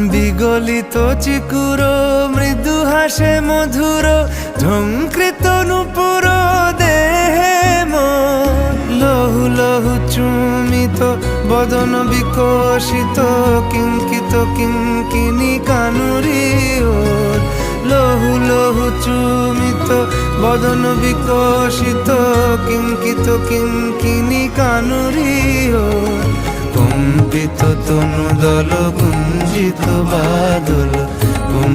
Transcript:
বিগলিত চিকুর মৃদু হাসে মধুর ঝঙ্কৃত নূপুর দেহে মন লহু লহু চুমিত বদন বিকশিত কিঙ্কিত কিঙ্কিনি কানুরি ওর লহু লহু চুমিত বদন বিকশিত কিঙ্কিত কিঙ্কিনি কানুরি ওর কম্পিত তনু দল কুঞ্জিত বাদল